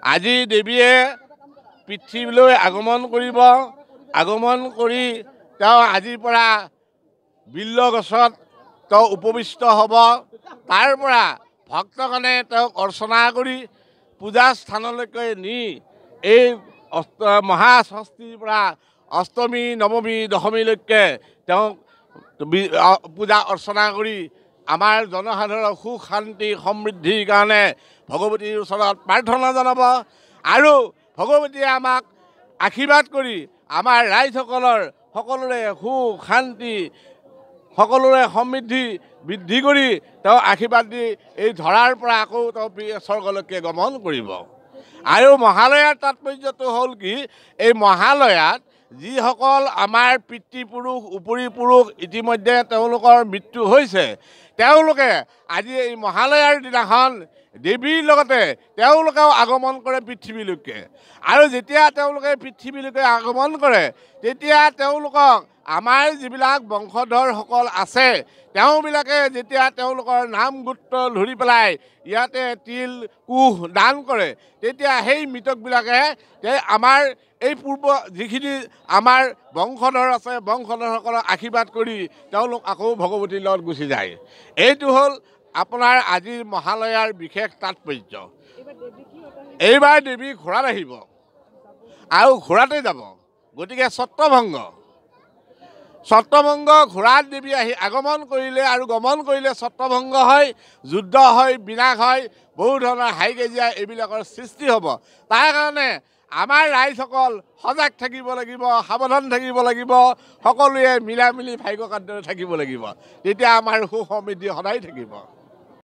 আজি দেৱীয়ে পৃথিৱীলৈ আগমন কৰিব। আগমন কৰি তেওঁ আজিৰ পৰা বিল্ল গছত তেওঁ উপবিষ্ট হ'ব। তাৰ পৰা ভক্তগণে তেওঁক অৰ্চনা কৰি পূজা স্থানলৈকে নি এই মহাষষ্ঠীৰ পৰা অষ্টমী, নৱমী, দশমীলৈকে তেওঁক পূজা অৰ্চনা কৰি আমাৰ জনসাধাৰণৰ সুখ শান্তি সমৃদ্ধিৰ কাৰণে ভগৱতীৰ ওচৰত প্ৰাৰ্থনা জনাব। আৰু ভগৱতীয়ে আমাক আশীৰ্বাদ কৰি আমাৰ ৰাইজসকলৰ সকলোৰে সুখ শান্তি সকলোৰে সমৃদ্ধি বৃদ্ধি কৰি তেওঁ আশীৰ্বাদ দি এই ধৰাৰ পৰা আকৌ তেওঁ স্বৰ্গলৈকে গমন কৰিব। আৰু মহালয়াৰ তাৎপৰ্যটো হ'ল কি, এই মহালয়াত যিসকল আমাৰ পিতৃপুৰুষ উপৰি পুৰুষ ইতিমধ্যে তেওঁলোকৰ মৃত্যু হৈছে, তেওঁলোকে আজি এই মহালয়াৰ দিনাখন দেৱীৰ লগতে তেওঁলোকেও আগমন কৰে পৃথিৱীলৈকে। আৰু যেতিয়া তেওঁলোকে পৃথিৱীলৈকে আগমন কৰে তেতিয়া তেওঁলোকক আমাৰ যিবিলাক বংশধৰসকল আছে তেওঁবিলাকে যেতিয়া তেওঁলোকৰ নাম গোত্ৰ ধৰি পেলাই ইয়াতে তিল কুহ দান কৰে, তেতিয়া সেই মৃতকবিলাকে আমাৰ এই পূৰ্ব যিখিনি আমাৰ বংশধৰ আছে বংশধৰসকলক আশীৰ্বাদ কৰি তেওঁলোক আকৌ ভগৱতীৰ লগত গুচি যায়। এইটো হ'ল আপোনাৰ আজিৰ মহালয়াৰ বিশেষ তাৎপৰ্য। এইবাৰ দেৱী ঘোঁৰাত আহিব আৰু ঘোঁৰাতে যাব। গতিকে ছত্ৰভংগ ঘোঁৰাত দেৱী আগমন কৰিলে আৰু গমন কৰিলে ছত্ৰভংগ হয়, যুদ্ধ হয়, বিনাশ হয়, বহু ধৰণৰ হাই কাজিয়া এইবিলাকৰ সৃষ্টি হ'ব। তাৰ কাৰণে আমাৰ ৰাইজসকল সজাগ থাকিব লাগিব, সাৱধান থাকিব লাগিব, সকলোৱে মিলা মিলি ভাগ্য কাৰ্যৰে থাকিব লাগিব। তেতিয়া আমাৰ সুখ সমৃদ্ধি সদায় থাকিব।